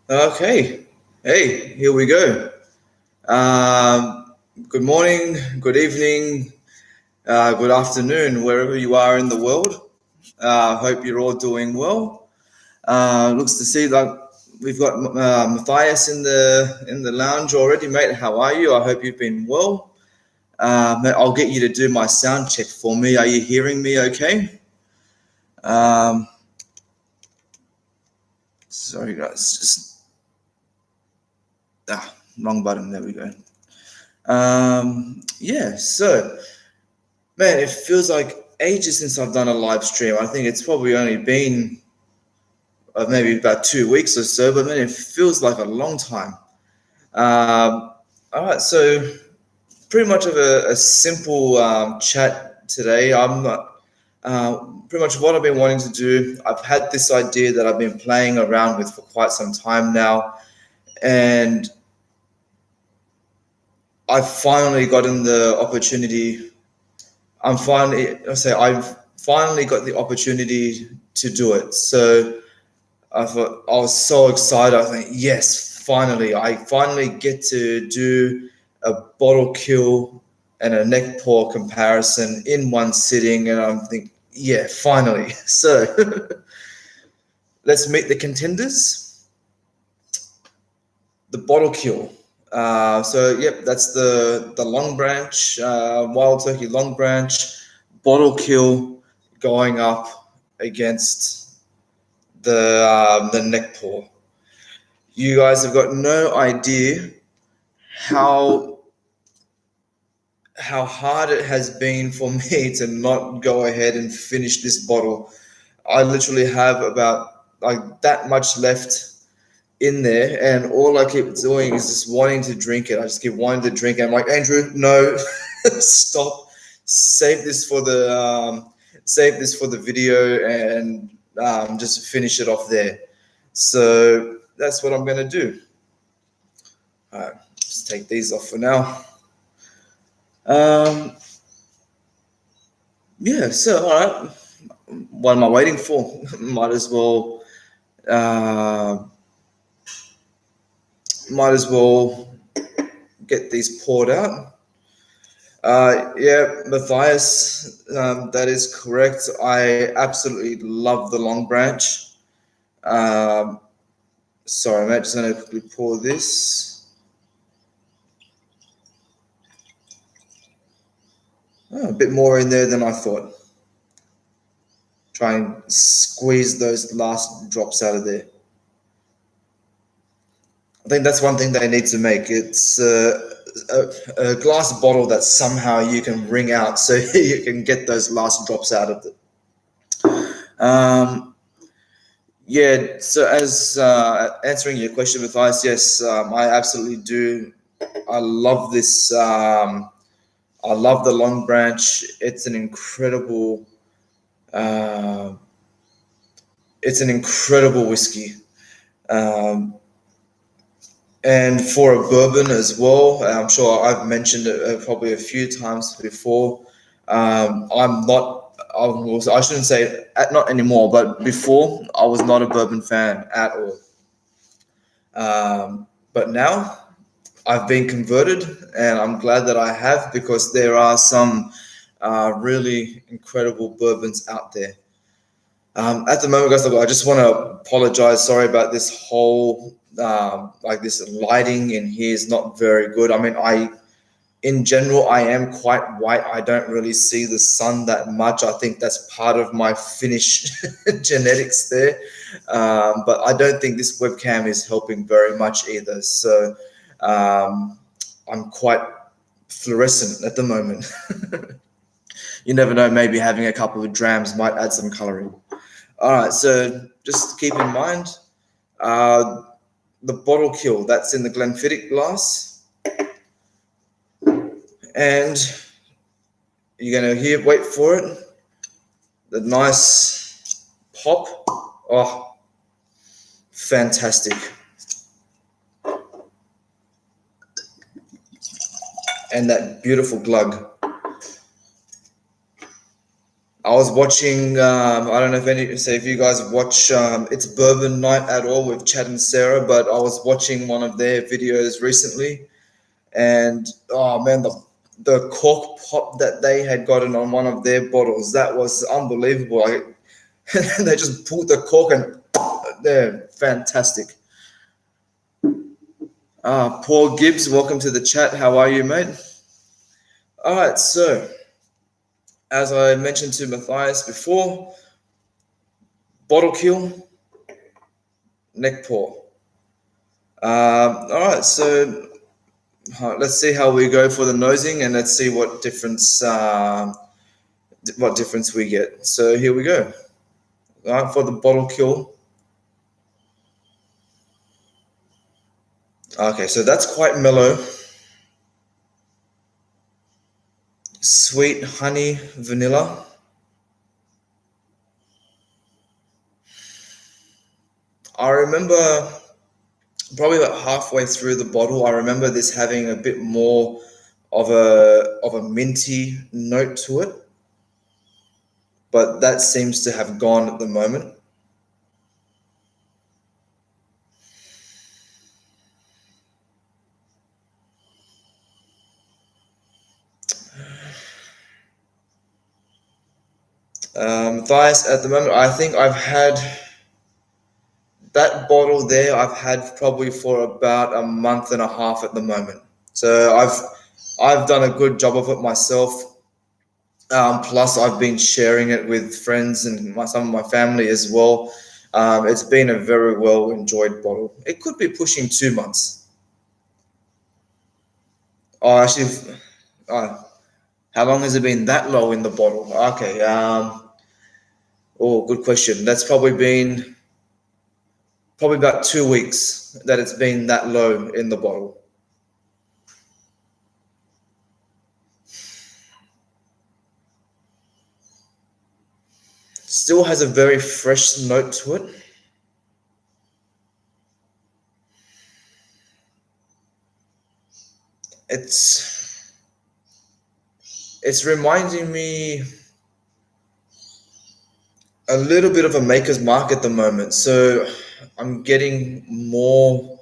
Okay. Hey, here we go. Good morning, good evening, good afternoon, wherever you are in the world. Hope you're all doing well. Looks to see like we've got Matthias in the lounge already, mate. How are you? I hope you've been well. Mate, I'll get you to do my sound check for me. Are you hearing me? Okay. Um, Sorry, guys. Just wrong button. There we go. Yeah. So. Man, it feels like ages since I've done a live stream. I think it's probably only been maybe about 2 weeks or so, but man, it feels like a long time. Um, all right, so pretty much of a simple chat today. I'm not. Pretty much what I've been wanting to do. I've had this idea that I've been playing around with for quite some time now, and I've finally gotten the opportunity. I've finally got the opportunity to do it. So I thought I was so excited. I think, yes, finally, I finally get to do a bottle kill and a neck paw comparison in one sitting. And I'm thinking, yeah, finally. So let's meet the contenders. The bottle kill. Yep, that's the Longbranch, Wild Turkey Longbranch bottle kill going up against the neck paw. You guys have got no idea how how hard it has been for me to not go ahead and finish this bottle. I literally have about like that much left in there, and all I keep doing is just wanting to drink it. I just keep wanting to drink it. I'm like, Andrew, no, stop. Save this for the video and just finish it off there. So that's what I'm gonna do. All right, just take these off for now. Um, yeah. So all right, what am I waiting for? Might as well. Uh, might as well get these poured out. Yeah, Matthias, that is correct. I absolutely love the Long Branch. Um, Sorry, mate, just going to quickly pour this. Oh, a bit more in there than I thought. Try and squeeze those last drops out of there. I think that's one thing they need to make. It's a glass bottle that somehow you can wring out so you can get those last drops out of it. Yeah, so as answering your question, Matthias, yes, I absolutely do. I love this. I love the Long Branch. Uh, it's an incredible whiskey, um, and for a bourbon as well. I'm sure I've mentioned it probably a few times before. I'm not. I shouldn't say not anymore, but before I was not a bourbon fan at all. But now I've been converted, and I'm glad that I have because there are some really incredible bourbons out there. At the moment, guys, look, I just want to apologize. Sorry about this whole like this lighting in here is not very good. I mean, in general, I am quite white. I don't really see the sun that much. I think that's part of my Finnish genetics there. But I don't think this webcam is helping very much either. So I'm quite fluorescent at the moment. You never know, maybe having a couple of drams might add some coloring. All right, so just keep in mind uh, the bottle kill that's in the Glenfiddich glass. And you're going to hear, wait for it, the nice pop. Oh, fantastic. And that beautiful glug. I was watching. I don't know if you guys watch. It's Bourbon Night at all with Chad and Sarah, but I was watching one of their videos recently, and oh man, the cork pop that they had gotten on one of their bottles, that was unbelievable. They just pulled the cork and they're fantastic. Paul Gibbs, welcome to the chat. How are you, mate? All right, so as I mentioned to Matthias before, bottle kill, neck pour. All right, so let's see how we go for the nosing, and let's see what difference we get. So here we go. All right, for the bottle kill. Okay, so that's quite mellow. Sweet honey, vanilla. I remember probably about halfway through the bottle, I remember this having a bit more of a minty note to it, but that seems to have gone at the moment. Matthias, at the moment, I think I've had that bottle there. I've had probably for about a month and a half at the moment. So I've done a good job of it myself. Plus, I've been sharing it with friends and some of my family as well. It's been a very well enjoyed bottle. It could be pushing 2 months. Oh, actually, how long has it been that low in the bottle? Okay. Good question. That's probably been about 2 weeks that it's been that low in the bottle. Still has a very fresh note to it. It's reminding me a little bit of a Maker's Mark at the moment. So I'm getting more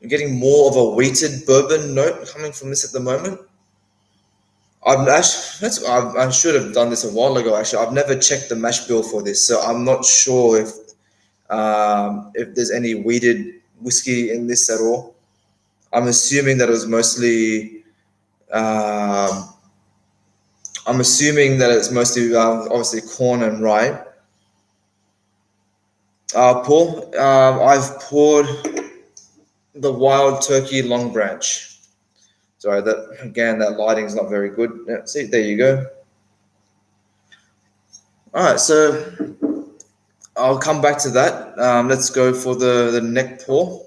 of a wheated bourbon note coming from this at the moment. I should have done this a while ago. Actually, I've never checked the mash bill for this, so I'm not sure if there's any wheated whiskey in this at all. I'm assuming that it was mostly. I'm assuming that it's mostly obviously corn and rye. Paul, I've poured the Wild Turkey Longbranch. Sorry, that lighting is not very good. Yeah, see, there you go. All right, so I'll come back to that. Let's go for the neck pour.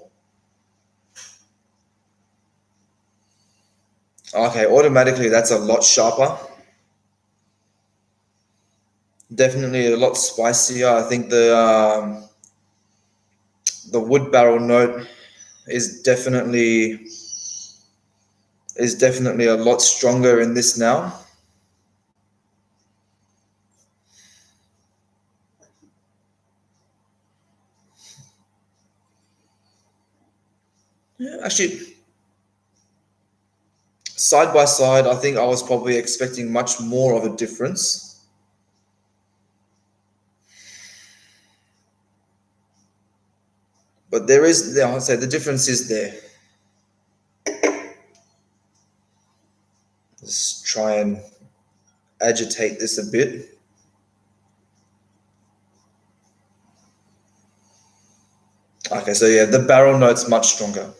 Okay, automatically that's a lot sharper. Definitely a lot spicier. I think the wood barrel note is definitely a lot stronger in this now. Yeah, actually, side by side, I think I was probably expecting much more of a difference. But I'll say the difference is there. Let's try and agitate this a bit. Okay, so yeah, the barrel note's much stronger.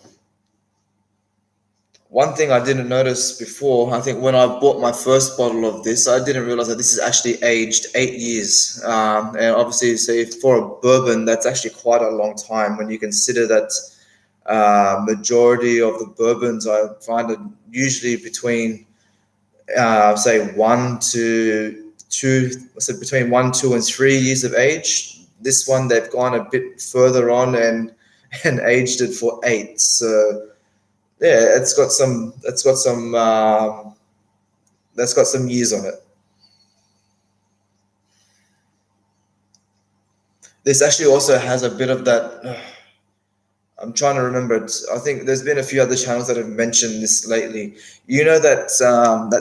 One thing I didn't notice before, I think when I bought my first bottle of this, I didn't realize that this is actually aged 8 years. And obviously, say for a bourbon, that's actually quite a long time when you consider that majority of the bourbons I find are usually between, say, between 1, 2, and 3 years of age. This one, they've gone a bit further on and aged it for 8. So yeah, that's got some years on it. This actually also has a bit of that. I'm trying to remember it. I think there's been a few other channels that have mentioned this lately. You know that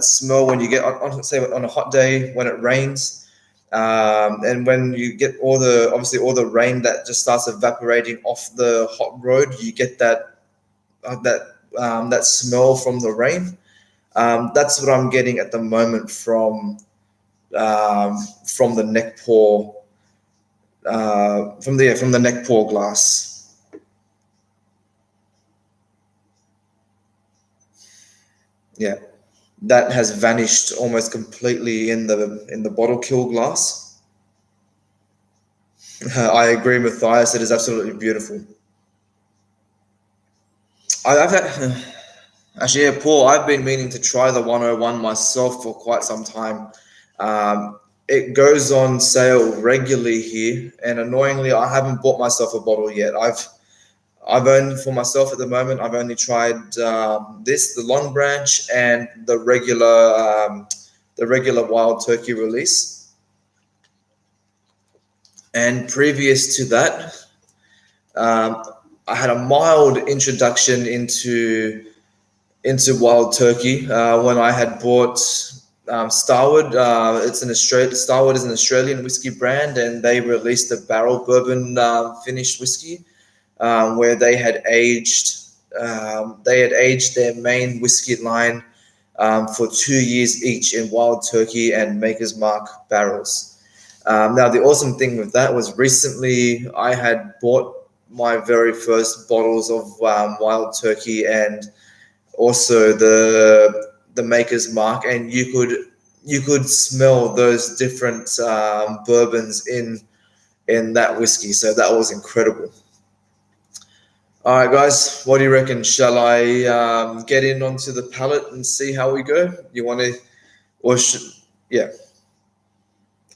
smell when you get on say on a hot day when it rains, and when you get obviously all the rain that just starts evaporating off the hot road, you get that smell from the rain. That's what I'm getting at the moment from the neck pour from the neck pour glass. Yeah, that has vanished almost completely in the bottle kill glass. I agree, Matthias. It is absolutely beautiful. I've had, actually, yeah, Paul. I've been meaning to try the 101 myself for quite some time. It goes on sale regularly here, and annoyingly, I haven't bought myself a bottle yet. I've only for myself at the moment. I've only tried the Long Branch, and the regular Wild Turkey release. And previous to that, um, I had a mild introduction into Wild Turkey when I had bought Starward. Starward is an Australian whiskey brand, and they released a barrel bourbon finished whiskey where they had aged their main whiskey line for 2 years each in Wild Turkey and Maker's Mark barrels. Now, the awesome thing with that was recently I had bought my very first bottles of Wild Turkey and also the Maker's Mark, and you could smell those different bourbons in that whiskey. So that was incredible. All right, guys, what do you reckon? Shall I get in onto the palette and see how we go? You want to, or should, yeah,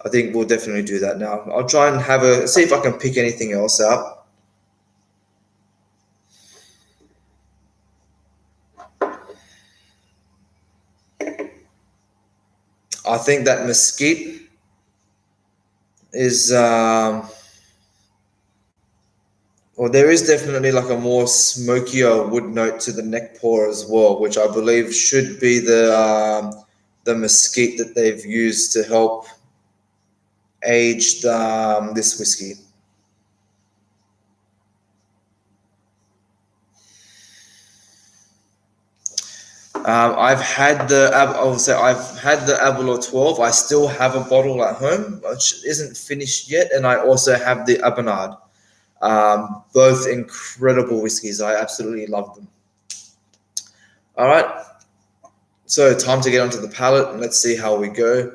I think we'll definitely do that now. I'll try and see if I can pick anything else out. I think that mesquite is, well, there is definitely like a more smokier wood note to the neck pour as well, which I believe should be the mesquite that they've used to help age this whiskey. I've had the Aberlour 12. I still have a bottle at home, which isn't finished yet, and I also have the Abernard. Both incredible whiskies. I absolutely love them. All right, so time to get onto the palate, and let's see how we go.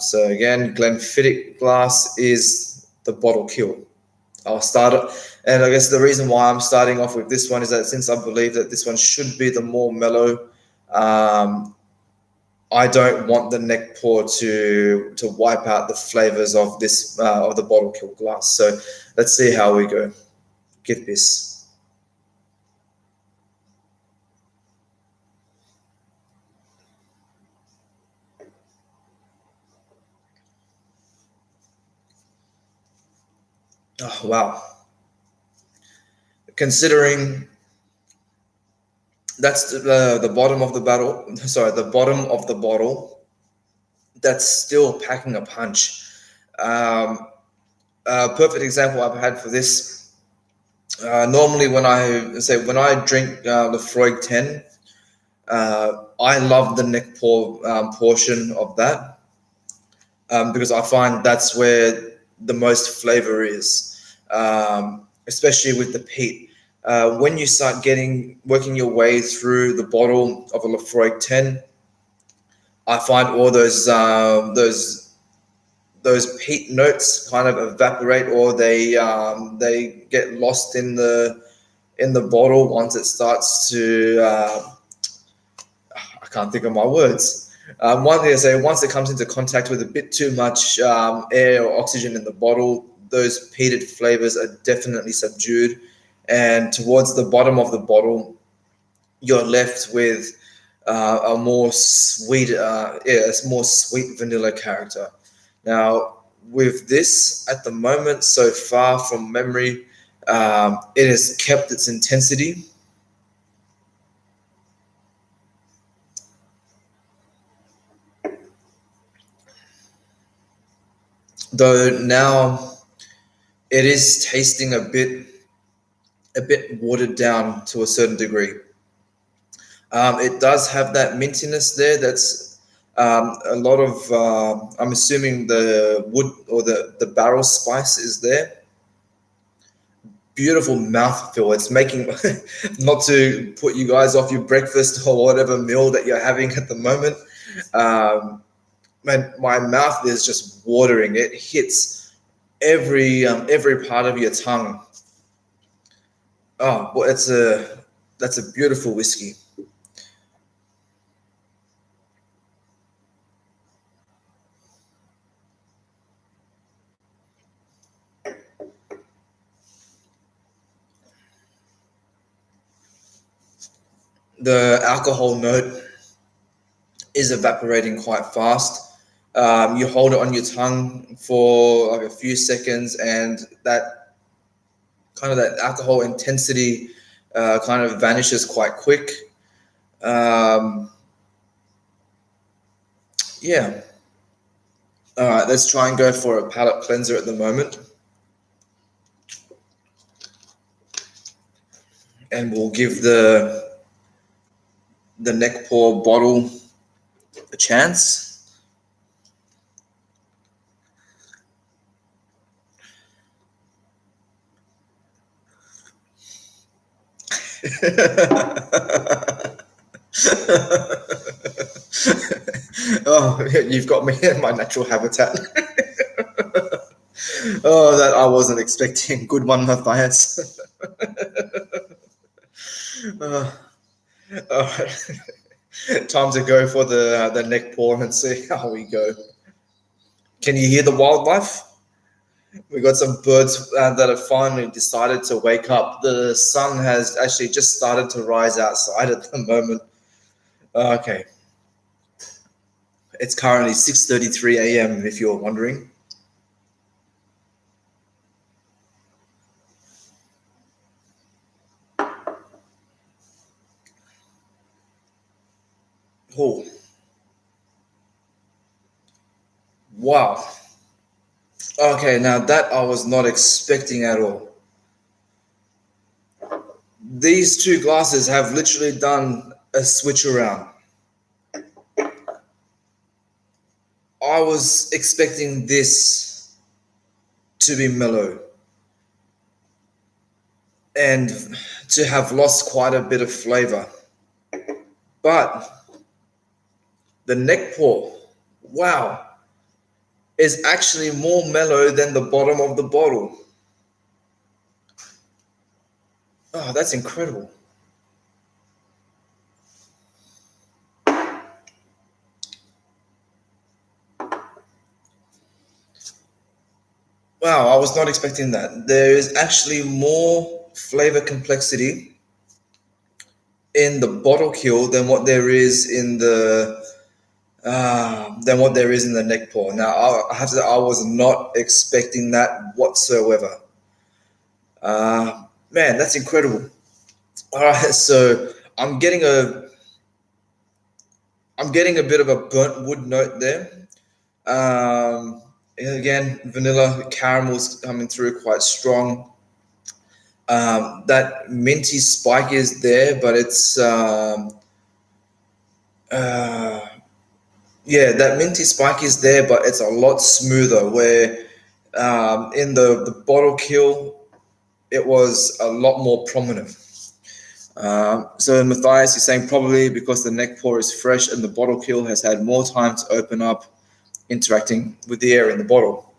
So again, Glenfiddich glass is the bottle kill. I'll start it, and I guess the reason why I'm starting off with this one is that since I believe that this one should be the more mellow, I don't want the neck pour to wipe out the flavors of this of the bottle kill glass. So let's see how we go. Kippis. Oh wow! Considering that's the bottom of the bottle. Sorry, the bottom of the bottle. That's still packing a punch. Um, Perfect example I've had for this. Normally, when I drink Lefroy 10, I love the neck pour portion of that because I find that's where the most flavor is, especially with the peat. When you start working your way through the bottle of a Lefroy 10, I find all those peat notes kind of evaporate, or they get lost in the bottle once it starts to. I can't think of my words. One thing I say, once it comes into contact with a bit too much air or oxygen in the bottle, those peated flavors are definitely subdued, and towards the bottom of the bottle, you're left with a more sweet vanilla character. Now, with this at the moment, so far from memory, it has kept its intensity. Though now it is tasting a bit watered down to a certain degree. It does have that mintiness there. That's a lot of. I'm assuming the wood or the barrel spice is there. Beautiful mouthfeel. It's making, not to put you guys off your breakfast or whatever meal that you're having at the moment. My mouth is just watering. It hits every part of your tongue. Oh, well, that's a beautiful whiskey. The alcohol note is evaporating quite fast. You hold it on your tongue for like a few seconds, and that alcohol intensity kind of vanishes quite quick. Um, yeah. All right, let's try and go for a palate cleanser at the moment, and we'll give the neck pour bottle a chance. Oh, you've got me in my natural habitat. Oh, that I wasn't expecting. Good one, Matthias. uh, all right. Time to go for the neck pour and see how we go. Can you hear the wildlife? We got some birds that have finally decided to wake up. The sun has actually just started to rise outside at the moment. Okay, it's currently 6:33 a.m. if you're wondering. Oh, wow. Okay, now that I was not expecting at all. These two glasses have literally done a switch around. I was expecting this to be mellow and to have lost quite a bit of flavor. But the neck pour, wow, is actually more mellow than the bottom of the bottle. Oh, that's incredible. Wow, I was not expecting that. There is actually more flavor complexity in the bottle kill than what there is in the neck pour. Now, I have to say, I was not expecting that whatsoever. Man, that's incredible. All right, so I'm getting a bit of a burnt wood note there. Again, vanilla caramel's coming through quite strong. That minty spike is there, but it's yeah, that minty spike is there, but it's a lot smoother. Where in the bottle kill, it was a lot more prominent. So Matthias is saying probably because the neck pour is fresh and the bottle kill has had more time to open up, interacting with the air in the bottle.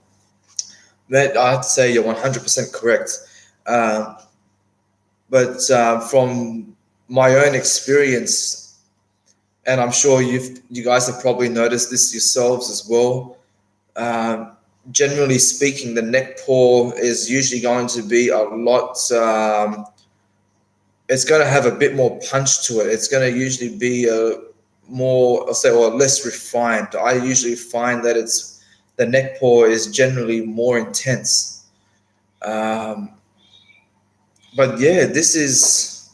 That I have to say you're 100% correct. But from my own experience, and I'm sure you guys have probably noticed this yourselves as well. Generally speaking, the neck pour is usually going to be a lot. It's going to have a bit more punch to it. It's going to usually be more, I'll say, or less refined. I usually find that it's the neck pour is generally more intense. Um, but yeah, this is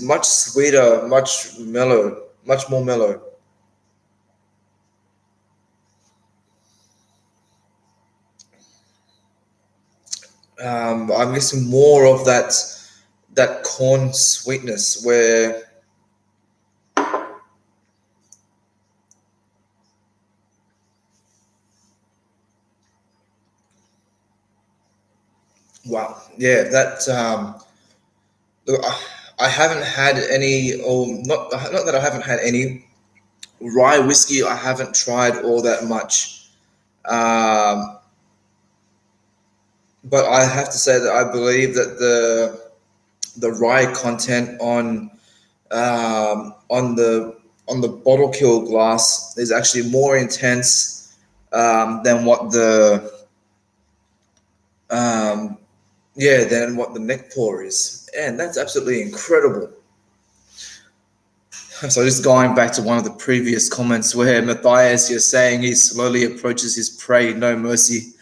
much sweeter, much mellow, much more mellow. I'm missing more of that corn sweetness where wow, yeah, that look, I haven't had any, or not that I haven't had any rye whiskey. I haven't tried all that much, um, but I have to say that I believe that the rye content on the bottle kill glass is actually more intense than what the um, yeah, than what the neck pour is, and that's absolutely incredible. So just going back to one of the previous comments where Matthias, you're saying he slowly approaches his prey, no mercy.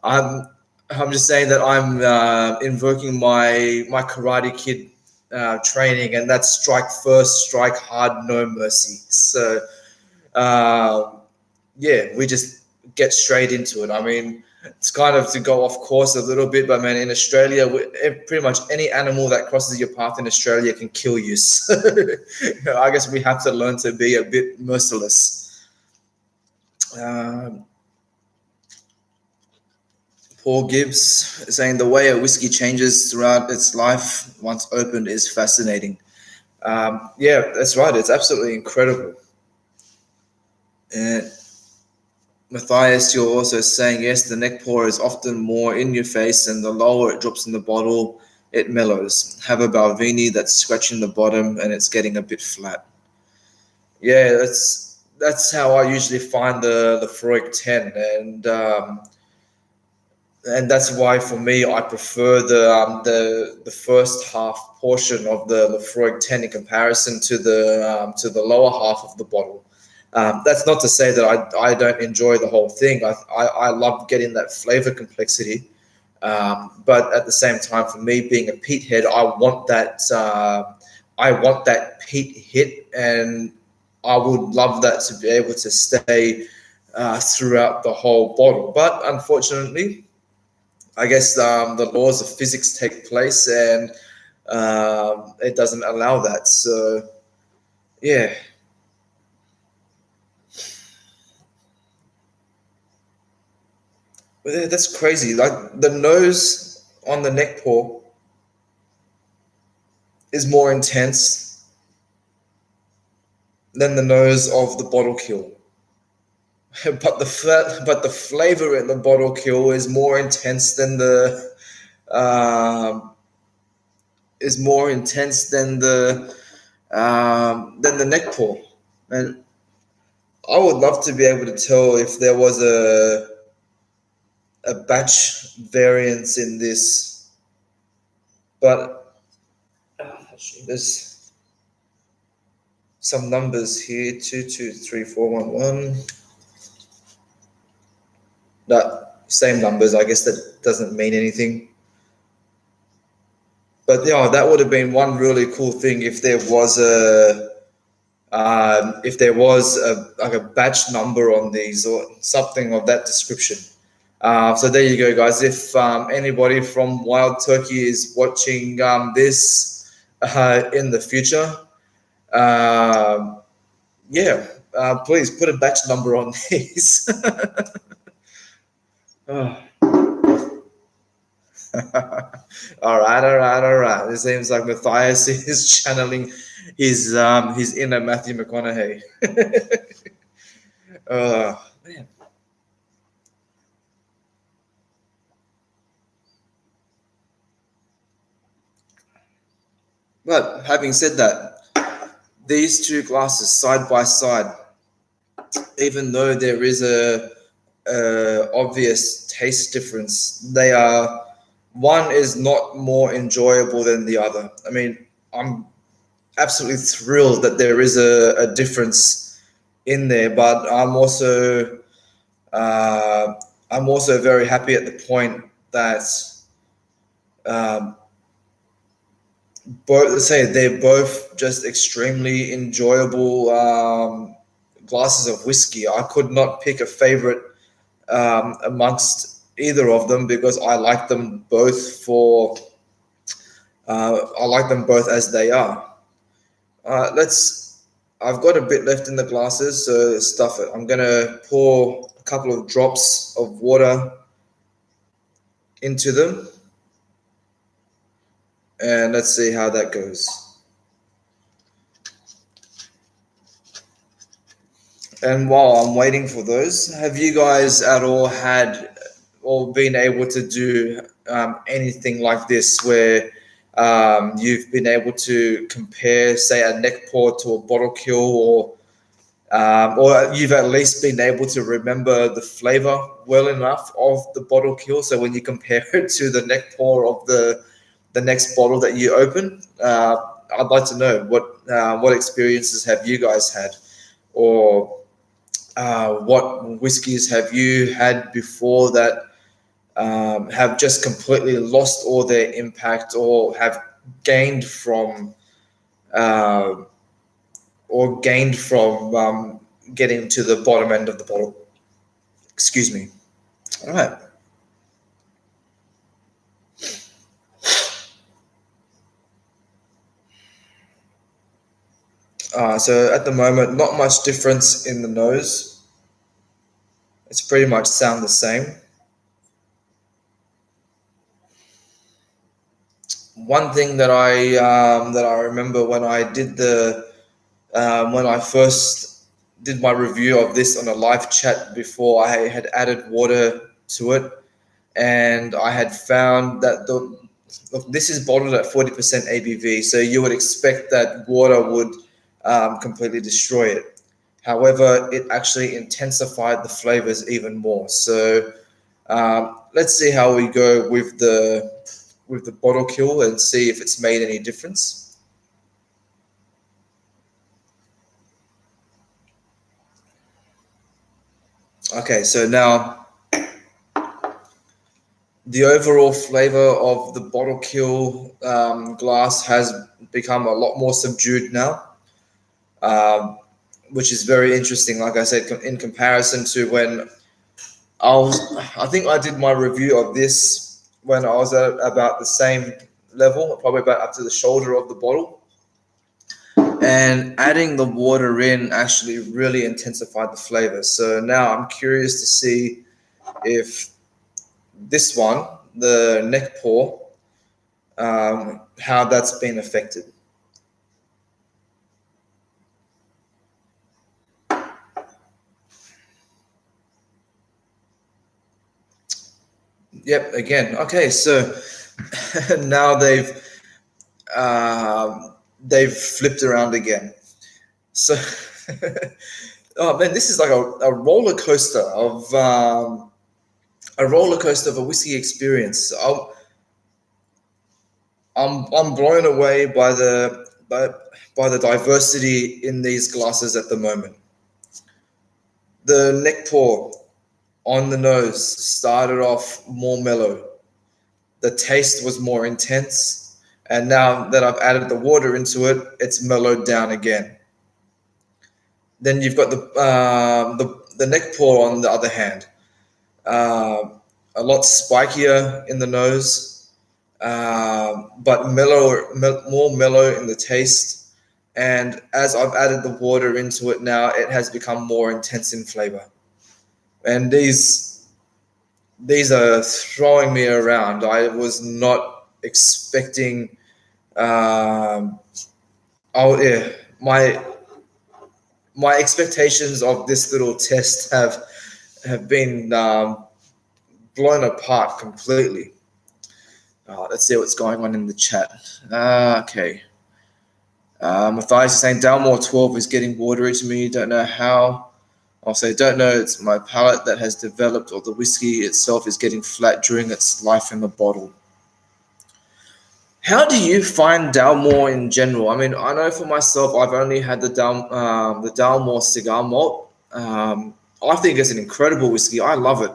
I'm I'm just saying that I'm invoking my Karate Kid training, and that's strike first, strike hard, no mercy. So uh, yeah, we just get straight into it. I mean, it's kind of to go off course a little bit, but man, in Australia, pretty much any animal that crosses your path in Australia can kill you. So I guess we have to learn to be a bit merciless. Um, Paul Gibbs saying the way a whiskey changes throughout its life once opened is fascinating. Yeah, that's right. It's absolutely incredible. And Matthias, you're also saying yes, the neck pour is often more in your face, and the lower it drops in the bottle, it mellows. Have a Balvenie that's scratching the bottom and it's getting a bit flat. Yeah, that's how I usually find the Freud 10, and that's why for me I prefer the first half portion of the Lefroy 10 in comparison to the lower half of the bottle. That's not to say that I don't enjoy the whole thing. I love getting that flavor complexity, but at the same time, for me being a peat head, I want that peat hit, and I would love that to be able to stay throughout the whole bottle. But unfortunately, I guess the laws of physics take place, and it doesn't allow that. So yeah, but yeah, that's crazy. Like the nose on the neck paw is more intense than the nose of the bottle kill. But the flavor in the bottle kill is more intense um, than the neck paw. And I would love to be able to tell if there was a batch variance in this, but there's some numbers here: 223411. That same numbers. I guess that doesn't mean anything. But yeah, that would have been one really cool thing if there was a like a batch number on these or something of that description. So there you go, guys. If anybody from Wild Turkey is watching this in the future, um, yeah, please put a batch number on these. Oh. All right. It seems like Matthias is channeling his inner Matthew McConaughey. Man. But having said that, these two glasses side by side, even though there is a obvious taste difference, they are one is not more enjoyable than the other. I mean, I'm absolutely thrilled that there is a difference in there, but I'm also Uh, I'm also very happy at the point that um, both, let's say they're both just extremely enjoyable glasses of whiskey. I could not pick a favorite amongst either of them because I like them both for I like them both as they are. Let's. I've got a bit left in the glasses, so stuff it. I'm gonna pour a couple of drops of water into them, and let's see how that goes. And while I'm waiting for those, have you guys at all had or been able to do anything like this where you've been able to compare, say, a neck pour to a bottle kill, or you've at least been able to remember the flavor well enough of the bottle kill, so when you compare it to the neck pour of the next bottle that you open, I'd like to know what experiences have you guys had, or what whiskies have you had before that have just completely lost all their impact, or have gained from uh, getting to the bottom end of the bottle. Excuse me. All right. So at the moment, not much difference in the nose. It's pretty much sound the same. One thing that I remember when I did when I first did my review of this on a live chat before, I had added water to it, and I had found that look, this is bottled at 40% ABV, so you would expect that water would completely destroy it. However, it actually intensified the flavors even more. So let's see how we go with the bottle kill and see if it's made any difference. Okay, so now the overall flavor of the bottle kill glass has become a lot more subdued now, um, which is very interesting. Like I said, in comparison to when I think I did my review of this when I was at about the same level, probably about up to the shoulder of the bottle. And adding the water in actually really intensified the flavor. So now I'm curious to see if this one, the neck pour, how that's been affected. Yep, again. Okay, so now they've flipped around again. So, oh man, this is like a roller coaster of a whiskey experience. I'm blown away by the diversity in these glasses at the moment. The neck pour on the nose started off more mellow. The taste was more intense, and now that I've added the water into it, it's mellowed down again. Then you've got the neck pour on the other hand, uh, a lot spikier in the nose, but more mellow in the taste. And as I've added the water into it now, it has become more intense in flavor. And these are throwing me around. I was not expecting. Um, oh yeah, my expectations of this little test have been blown apart completely. Let's see what's going on in the chat. Okay. Matthias is saying Dalmore 12 is getting watery to me. Don't know how. I'll say don't know. It's my palate that has developed, or the whiskey itself is getting flat during its life in the bottle. How do you find Dalmore in general? I mean, I know for myself, I've only had the Dalmore cigar malt. I think it's an incredible whiskey. I love it.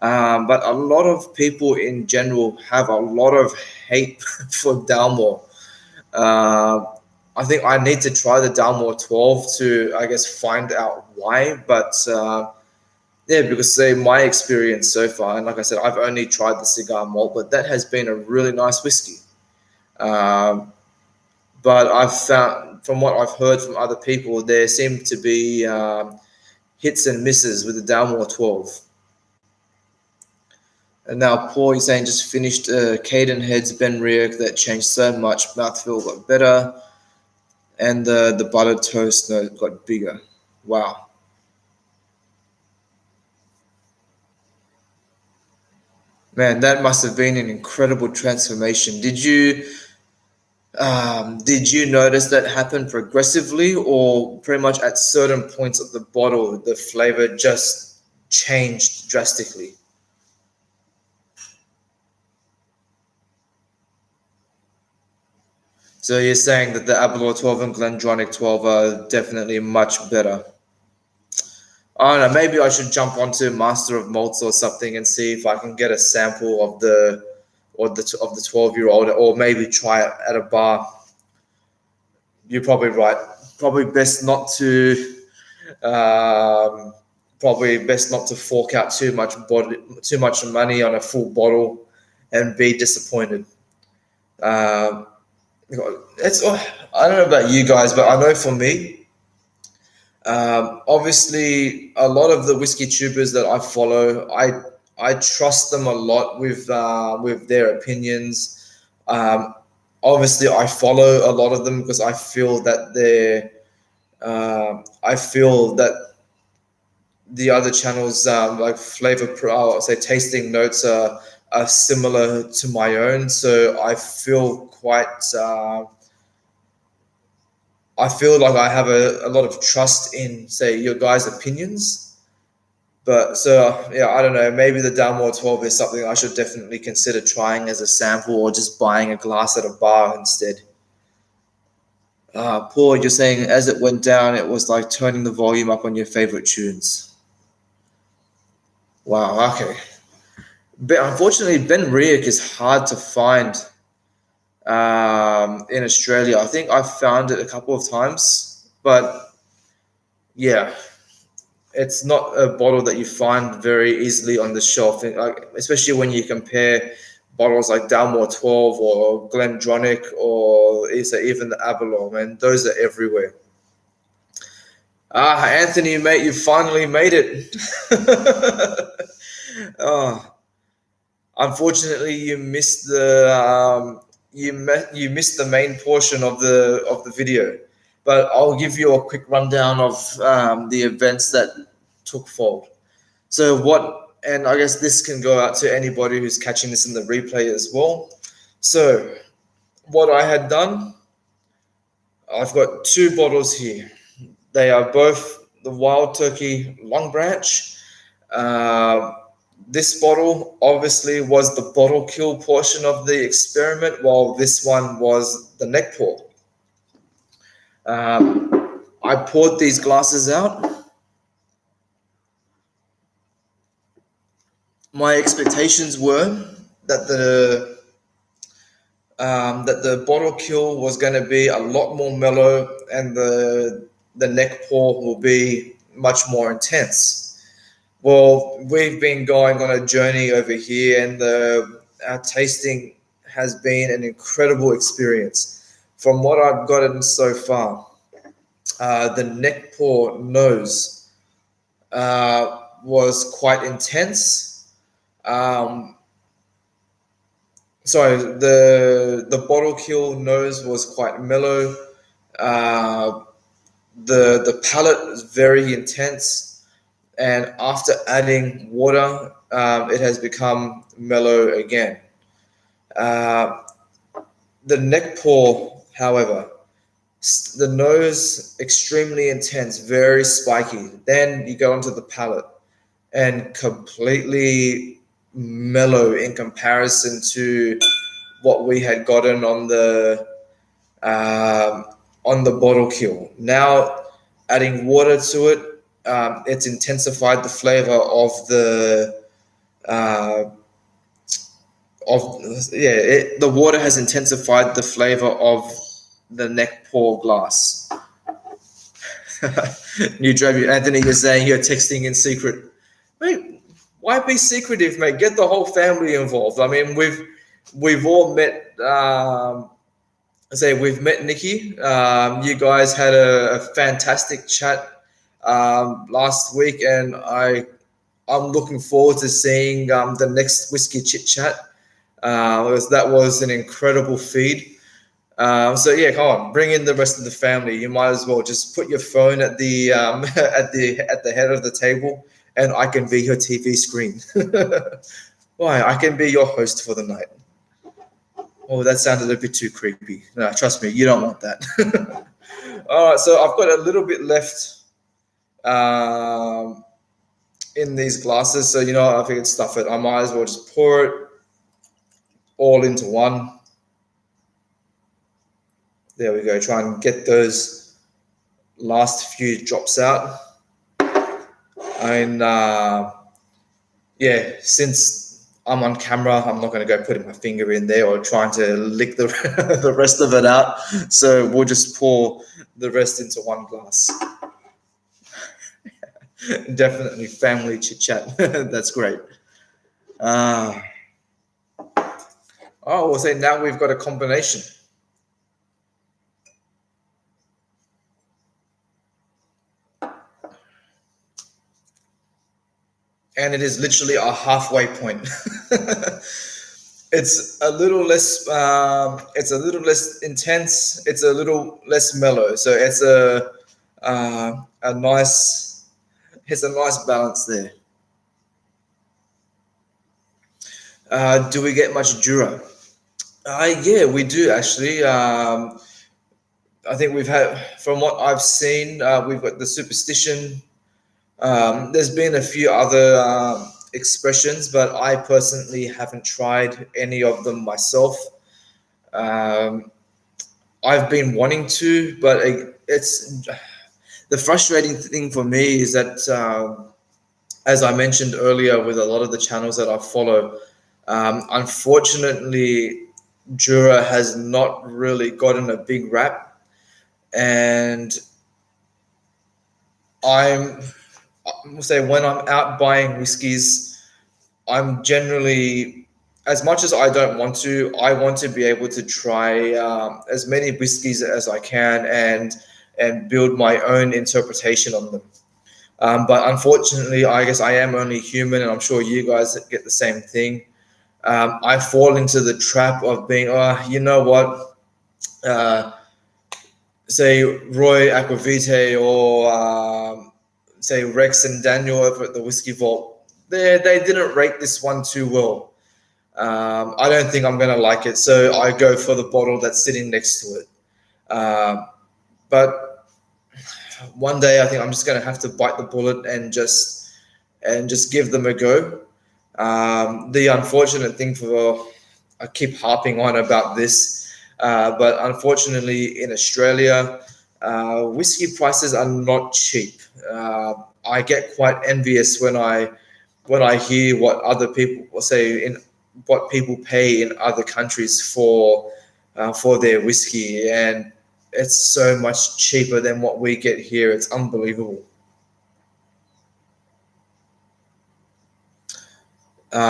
But a lot of people in general have a lot of hate for Dalmore. Uh, I think I need to try the Dalmore 12 to, I guess, find out why. But yeah, because say my experience so far, and like I said, I've only tried the cigar malt, but that has been a really nice whiskey. Um, but I've found, from what I've heard from other people, there seem to be hits and misses with the Dalmore 12. And now Paul, he's saying just finished Caden Head's Ben Riach that changed so much. Mouthfeel got better, and the buttered toast note got bigger. Wow, man, that must have been an incredible transformation. Did you notice that happen progressively, or pretty much at certain points of the bottle, the flavor just changed drastically? So you're saying that the Aberlour 12 and Glendronach 12 are definitely much better. I don't know. Maybe I should jump onto Master of Malts or something and see if I can get a sample of the 12-year-old, or maybe try it at a bar. You're probably right. Probably best not to. Um, Probably best not to fork out too much money on a full bottle, and be disappointed. Um, it's. I don't know about you guys, but I know for me, obviously, a lot of the whiskey tubers that I follow, I trust them a lot with their opinions. Um, Obviously, I follow a lot of them because I feel that the other channels, like Flavor Pro, say tasting notes, are similar to my own. So I feel like I have a lot of trust in, say, your guys' opinions. But so yeah, I don't know. Maybe the Dalmore 12 is something I should definitely consider trying as a sample, or just buying a glass at a bar instead. Paul, you're saying as it went down, it was like turning the volume up on your favorite tunes. Wow. Okay. But unfortunately, Ben Riach is hard to find in Australia. I think I've found it a couple of times, but yeah, it's not a bottle that you find very easily on the shelf, like, especially when you compare bottles like Dalmore 12 or Glendronach, or is it even the Aberlour, man, those are everywhere. Anthony, mate, you finally made it. Oh, unfortunately, you missed the main portion of the video, but I'll give you a quick rundown of the events that took fold. So what, and I guess this can go out to anybody who's catching this in the replay as well. So what I had done, I've got two bottles here. They are both the Wild Turkey Longbranch. Uh, this bottle obviously was the bottle kill portion of the experiment, while this one was the neck pour. I poured these glasses out. My expectations were that the bottle kill was going to be a lot more mellow, and the neck pour will be much more intense. Well, we've been going on a journey over here, and our tasting has been an incredible experience. From what I've gotten so far, the neck pour nose was quite intense. Um, Sorry, the bottle kill nose was quite mellow. Uh, the palate is very intense, and after adding water, it has become mellow again. Uh, the neck pour, however, the nose extremely intense, very spiky. Then you go into the palate, and completely mellow in comparison to what we had gotten um, on the bottle kill. Now adding water to it, it's intensified the flavor uh, the water has intensified the flavor of the neck pour glass. New Drabu, Anthony, you're saying you're texting in secret. Mate, why be secretive, mate? Get the whole family involved. I mean, we've all met. We've met Nikki. You guys had a fantastic chat last week, and I'm looking forward to seeing the next whiskey chit chat. That was an incredible feed. So yeah, come on, bring in the rest of the family. You might as well just put your phone at the at the head of the table, and I can be your TV screen. Why? I can be your host for the night. Oh, that sounded a bit too creepy. No, trust me, you don't want that. All right, so I've got a little bit left um, in these glasses. So I figured stuff it. I might as well just pour it all into one. There we go. Try and get those last few drops out. And since I'm on camera, I'm not going to go putting my finger in there or trying to lick the the rest of it out. So we'll just pour the rest into one glass. Definitely family chit chat. That's great. We'll say now we've got a combination. And it is literally a halfway point. It's a little less. It's a little less intense. It's a little less mellow. So it's a nice. It's a nice balance there. Do we get much Jura? Yeah, we do actually. I think we've had, from what I've seen, we've got the superstition. There's been a few other expressions, but I personally haven't tried any of them myself. I've been wanting to, but it's the frustrating thing for me is that, as I mentioned earlier, with a lot of the channels that I follow, unfortunately, Jura has not really gotten a big rap, and I will say when I'm out buying whiskies, I'm generally, as much as I don't want to, I want to be able to try as many whiskies as I can and build my own interpretation on them. But unfortunately, I guess I am only human, and I'm sure you guys get the same thing. I fall into the trap of being, you know what, say Roy Aquavite or say Rex and Daniel over at the Whiskey Vault. They didn't rate this one too well. I don't think I'm going to like it, so I go for the bottle that's sitting next to it. But one day I think I'm just going to have to bite the bullet and just give them a go. The unfortunate thing I keep harping on about this, but unfortunately in Australia, whiskey prices are not cheap. I get quite envious when I hear what other people say in what people pay in other countries for their whiskey, and it's so much cheaper than what we get here. It's unbelievable.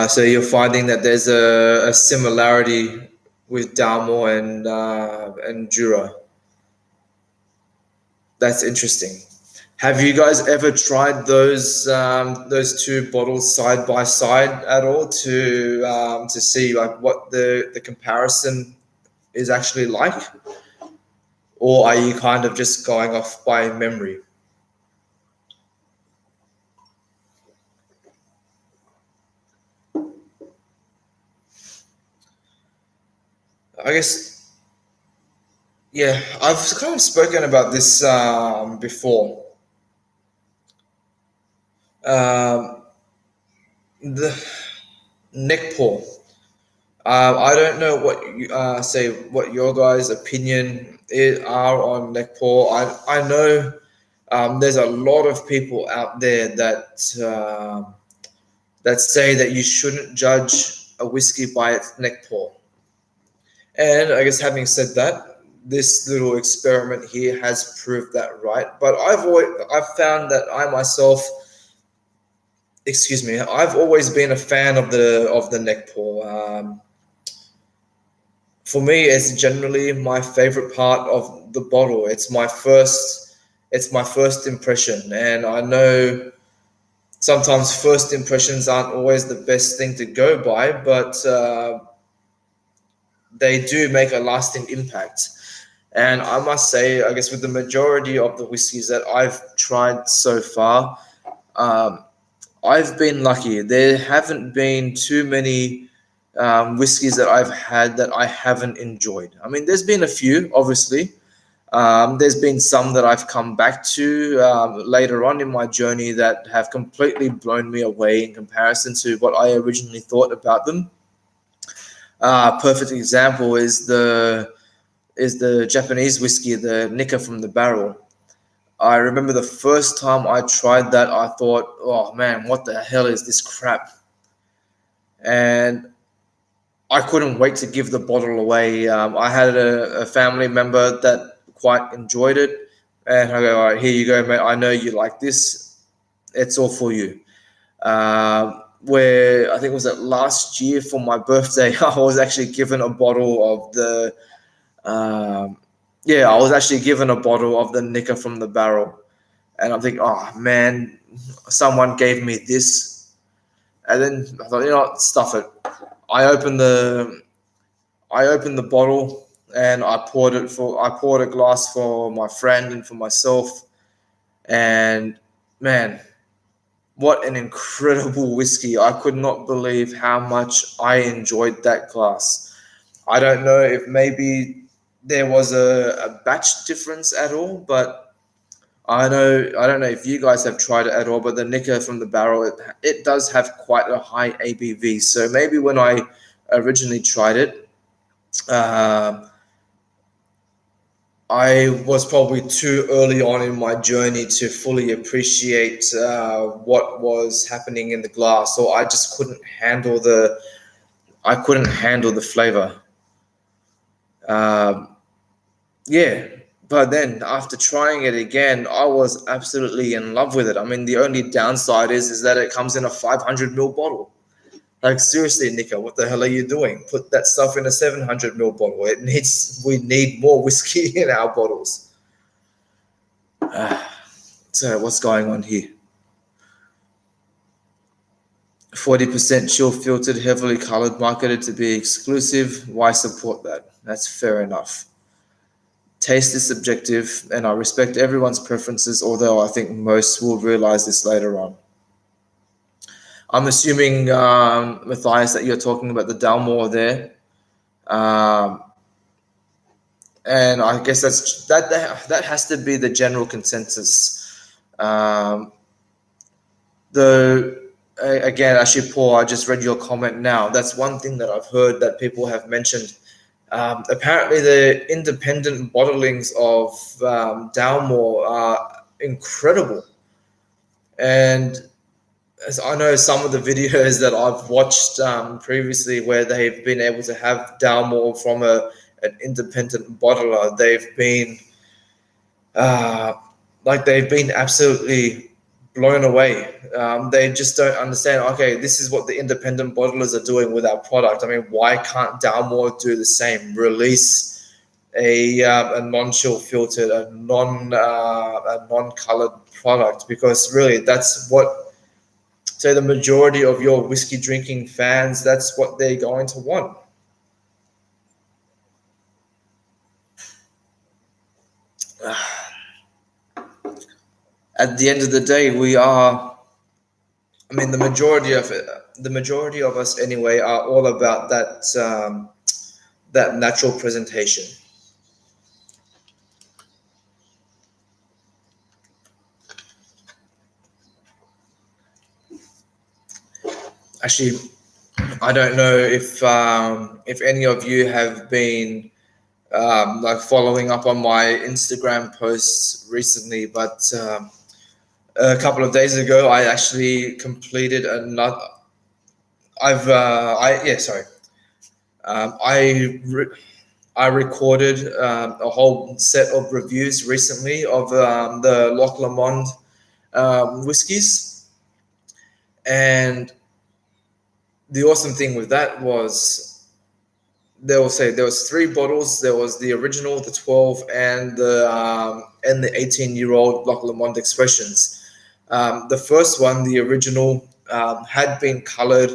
So you're finding that there's a similarity with Dalmore and Jura. That's interesting. Have you guys ever tried those two bottles side by side at all to see like what the comparison is actually like, or are you kind of just going off by memory? I guess, yeah, I've kind of spoken about this before. Um, the neck pour. I don't know what you say. What your guys' opinion are on neck pour. I know There's a lot of people out there that say that you shouldn't judge a whiskey by its neck pour. And I guess having said that, this little experiment here has proved that right. But I've found that I myself, I've always been a fan of the neck pour. For me, it's generally my favorite part of the bottle. It's my first impression, and I know sometimes first impressions aren't always the best thing to go by, but they do make a lasting impact. And I must say, I guess with the majority of the whiskeys that I've tried so far, I've been lucky. There haven't been too many whiskeys that I've had that I haven't enjoyed. I mean, there's been a few, obviously. There's been some that I've come back to later on in my journey that have completely blown me away in comparison to what I originally thought about them. Perfect example is the Japanese whiskey, the Nikka from the barrel. I remember the first time I tried that, I thought, oh man, what the hell is this crap? And I couldn't wait to give the bottle away. I had a family member that quite enjoyed it. And I go, all right, here you go, mate. I know you like this. It's all for you. Where I think it was that last year for my birthday, I was actually given a bottle of the I was actually given a bottle of the Nikka from the barrel, and I'm thinking, oh man, someone gave me this, and then I thought, what, stuff it. I opened the bottle and I poured a glass for my friend and for myself, and man, what an incredible whiskey! I could not believe how much I enjoyed that glass. I don't know if maybe there was a batch difference at all, but I don't know if you guys have tried it at all, but the Nikka from the barrel, it does have quite a high ABV. So maybe when I originally tried it, I was probably too early on in my journey to fully appreciate what was happening in the glass, or I just couldn't handle the flavor. Um, yeah, but then after trying it again, I was absolutely in love with it. I mean, the only downside is that it comes in a 500 ml bottle. Like seriously, Nico, what the hell are you doing? Put that stuff in a 700 ml bottle. We need more whiskey in our bottles. So what's going on here? 40% chill filtered, heavily colored, marketed to be exclusive. Why support that? That's fair enough. Taste is subjective, and I respect everyone's preferences, although I think most will realize this later on. I'm assuming, Matthias, that you're talking about the Dalmore there. And I guess that has to be the general consensus. Again, actually, Paul, I just read your comment now. That's one thing that I've heard that people have mentioned. Apparently, the independent bottlings of Dalmore are incredible. And as I know some of the videos that I've watched previously where they've been able to have Dalmore from an independent bottler, they've been absolutely blown away. They just don't understand, okay, this is what the independent bottlers are doing with our product. I mean, why can't Dalmore do the same? Release a non-chill filtered, a non-colored product, because really that's what, say, the majority of your whiskey drinking fans, that's what they're going to want. At the end of the day, the majority of us anyway are all about that natural presentation. Actually, I don't know if any of you have been like following up on my Instagram posts recently, but a couple of days ago, I actually completed another. I yeah, sorry. Um, I re- I recorded a whole set of reviews recently of the Loch Lomond whiskies, and the awesome thing with that was they'll say there was three bottles. There was the original, the 12, and the 18-year-old Loch Lomond expressions. The first one, the original, had been colored.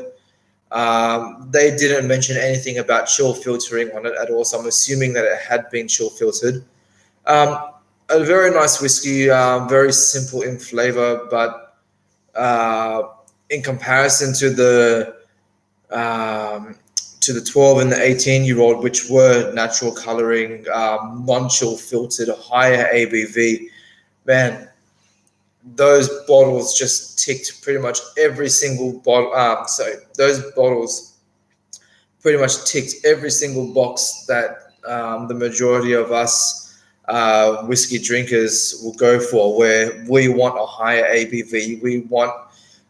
They didn't mention anything about chill filtering on it at all, so I'm assuming that it had been chill filtered. Um, a very nice whiskey, very simple in flavor, but uh, in comparison um, to the 12 and the 18-year-old, which were natural coloring, non-chill filtered, higher ABV, man, those bottles just ticked pretty much every single bottle. Those bottles pretty much ticked every single box that the majority of us whiskey drinkers will go for, where we want a higher ABV. We want,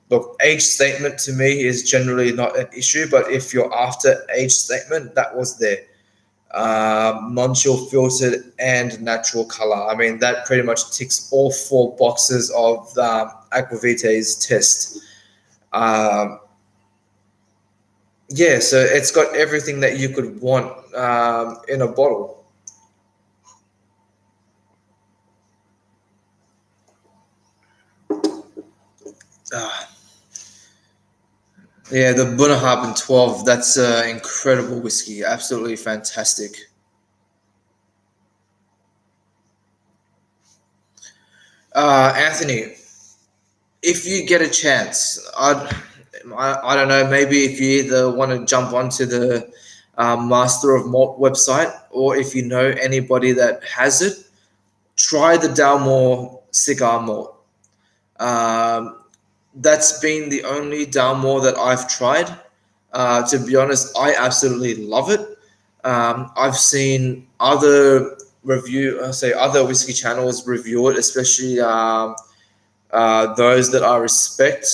look, age statement to me is generally not an issue, but if you're after age statement, that was there. Non-chill filtered and natural color. I mean, that pretty much ticks all four boxes of Aquavita's test. Um, yeah, so it's got everything that you could want in a bottle. Uh, yeah, the Bunnahabhain 12, that's incredible whiskey. Absolutely fantastic. Anthony, if you get a chance, I don't know, maybe if you either want to jump onto the Master of Malt website, or if you know anybody that has it, try the Dalmore cigar malt. Um, that's been the only Dalmore that I've tried. To be honest, I absolutely love it. I've seen other whiskey channels review it, especially those that I respect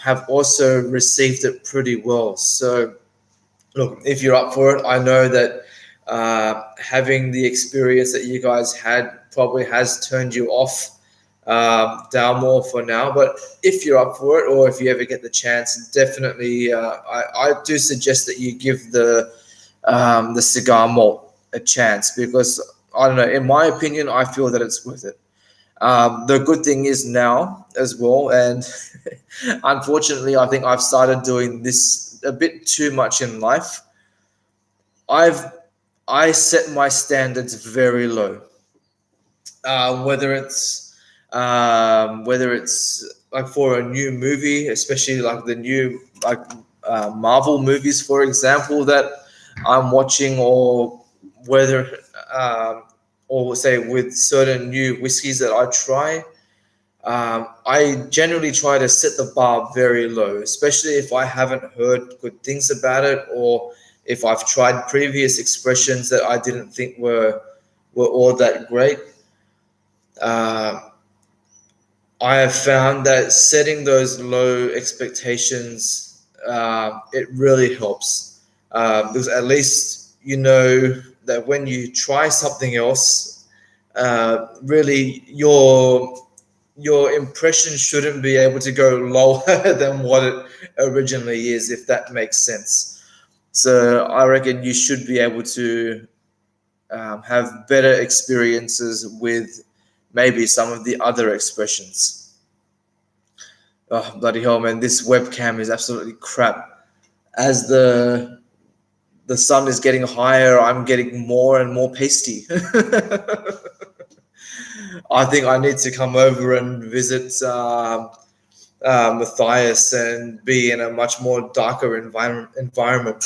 have also received it pretty well. So, look, if you're up for it, I know that having the experience that you guys had probably has turned you off Dalmore for now. But if you're up for it, or if you ever get the chance, definitely, I do suggest that you give the cigar malt a chance, because I don't know. In my opinion, I feel that it's worth it. The good thing is now as well, and unfortunately, I think I've started doing this a bit too much in life. I've I set my standards very low. Whether it's like for a new movie, especially like the new like Marvel movies, for example, that I'm watching, or whether or say with certain new whiskies that I try. I generally try to set the bar very low, especially if I haven't heard good things about it, or if I've tried previous expressions that I didn't think were all that great. Uh, I have found that setting those low expectations, it really helps, because at least you know that when you try something else, really your impression shouldn't be able to go lower than what it originally is, if that makes sense. So I reckon you should be able to have better experiences with maybe some of the other expressions. Oh, bloody hell, man! This webcam is absolutely crap. As the sun is getting higher, I'm getting more and more pasty. I think I need to come over and visit Matthias and be in a much more darker environment.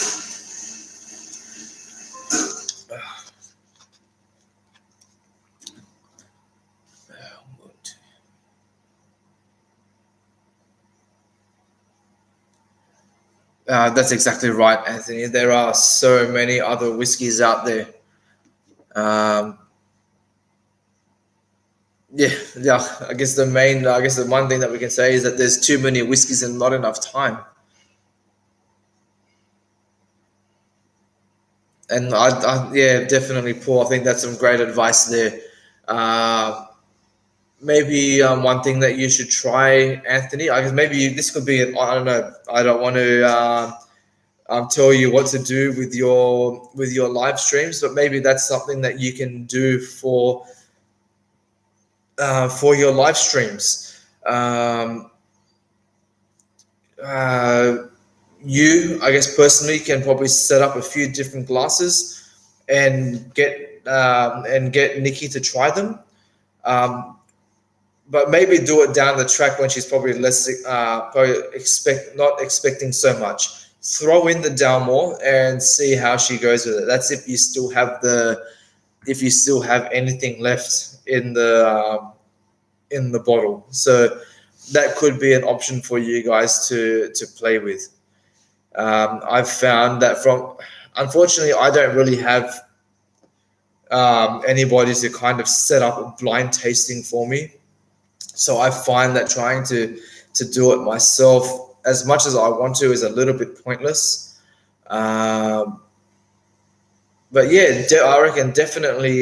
That's exactly right, Anthony. There are so many other whiskies out there. Um, yeah. I guess the one thing that we can say is that there's too many whiskeys and not enough time. And yeah, definitely, Paul. I think that's some great advice there. Uh, Maybe one thing that you should try, Anthony. I guess maybe this could be. I don't know. I don't want to tell you what to do with your live streams, but maybe that's something that you can do for your live streams. Uh, I guess personally, can probably set up a few different glasses and get Nikki to try them. Um, but maybe do it down the track when she's probably less probably not expecting so much. Throw in the Dalmore and see how she goes with it. That's if you still have anything left in the bottle. So that could be an option for you guys to play with. I've found that unfortunately, I don't really have anybody to kind of set up a blind tasting for me. So I find that trying to do it myself, as much as I want to, is a little bit pointless. But yeah, I reckon definitely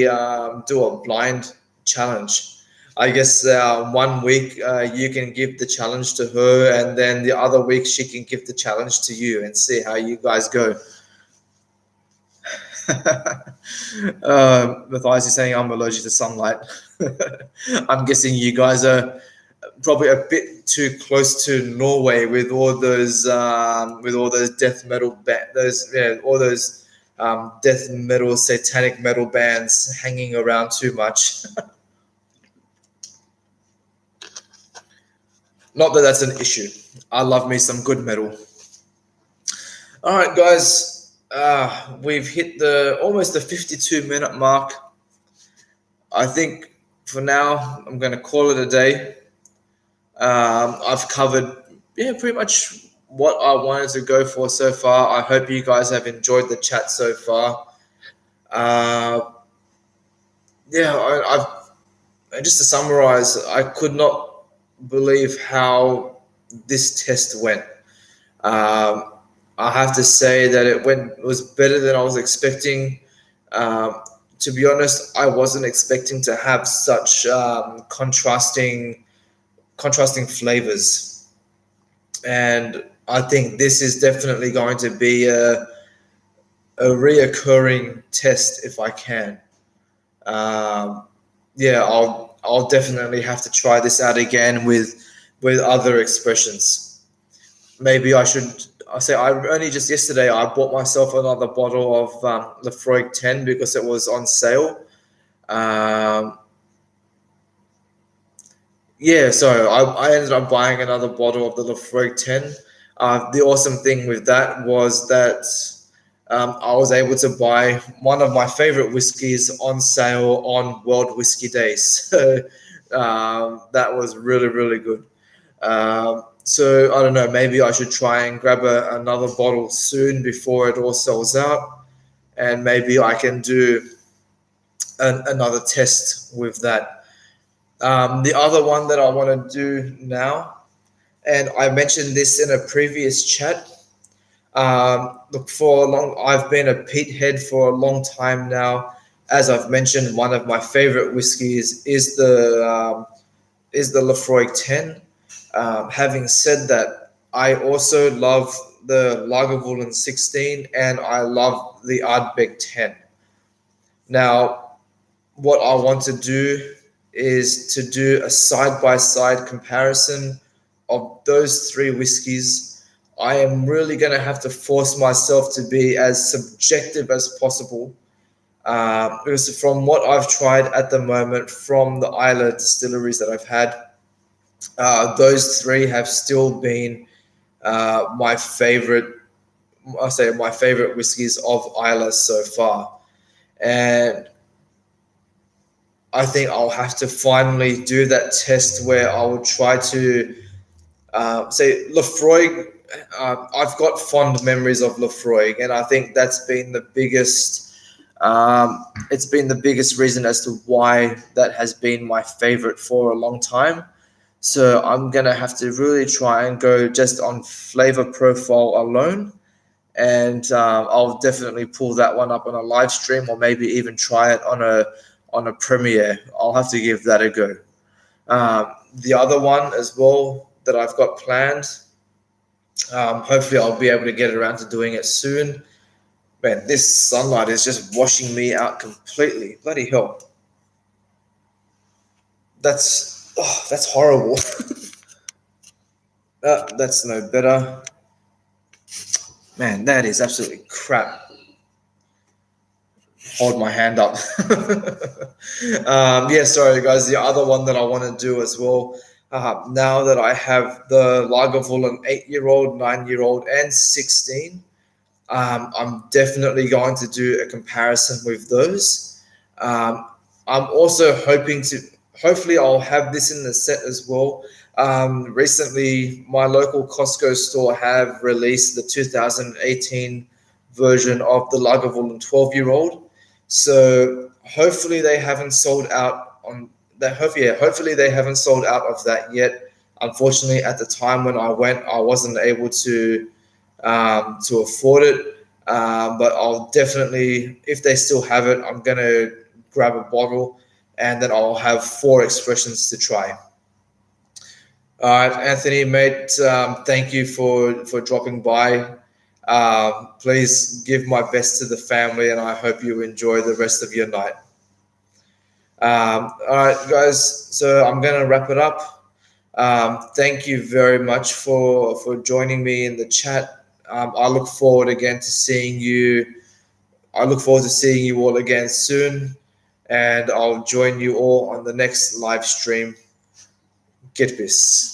do a blind challenge. I guess 1 week you can give the challenge to her, and then the other week she can give the challenge to you, and see how you guys go. Matthias is saying I'm allergic to sunlight. I'm guessing you guys are probably a bit too close to Norway with all those death metal all those death metal satanic metal bands hanging around too much. Not that that's an issue. I love me some good metal. All right, guys. We've hit almost the 52-minute mark. I think for now I'm going to call it a day. I've covered pretty much what I wanted to go for so far. I hope you guys have enjoyed the chat so far. Just to summarize, I could not believe how this test went. I have to say that it was better than I was expecting. To be honest, I wasn't expecting to have such contrasting flavors, and I think this is definitely going to be a reoccurring test if I can. I'll definitely have to try this out again with other expressions. Maybe I should. I say I only just yesterday I bought myself another bottle of Lafroig 10 because it was on sale. So I ended up buying another bottle of the Lafroig 10. The awesome thing with that was that I was able to buy one of my favorite whiskeys on sale on World Whiskey Days. So that was really, really good. So I don't know, maybe I should try and grab another bottle soon before it all sells out. And maybe I can do another test with that. The other one that I want to do now, and I mentioned this in a previous chat. I've been a peat head for a long time now. As I've mentioned, one of my favorite whiskeys is the Lafroig 10. Having said that, I also love the Lagavulin 16 and I love the Ardbeg 10. Now, what I want to do is to do a side-by-side comparison of those three whiskeys. I am really going to have to force myself to be as subjective as possible. Because from what I've tried at the moment from the Islay distilleries that I've had, those three have still been my favorite. I say my favorite whiskeys of Islay so far, and I think I'll have to finally do that test where I will try to say Lafroig. I've got fond memories of Lafroig, and I think that's been the biggest It's been the biggest reason as to why that has been my favorite for a long time. So I'm gonna have to really try and go just on flavor profile alone, and I'll definitely pull that one up on a live stream, or maybe even try it on a premiere. I'll have to give that a go. The other one as well that I've got planned, hopefully I'll be able to get around to doing it soon. Man, this sunlight is just washing me out completely. Bloody hell. That's horrible. That's no better. Man, that is absolutely crap. Hold my hand up. Yeah, sorry guys. The other one that I want to do as well. Now that I have the Lagerfüllen 8-year-old, 9-year-old, and 16, I'm definitely going to do a comparison with those. I'm also hoping to. Hopefully, I'll have this in the set as well. Recently, my local Costco store have released the 2018 version of the Lagavulin 12-year-old. So hopefully they haven't sold out on that. Hopefully they haven't sold out of that yet. Unfortunately, at the time when I went, I wasn't able to afford it. But I'll definitely, if they still have it, I'm gonna grab a bottle, and then I'll have 4 expressions to try. All right, Anthony, mate, thank you for dropping by. Please give my best to the family, and I hope you enjoy the rest of your night. All right, guys, so I'm going to wrap it up. Thank you very much for joining me in the chat. I look forward again to seeing you. I look forward to seeing you all again soon, and I'll join you all on the next live stream. Kippis.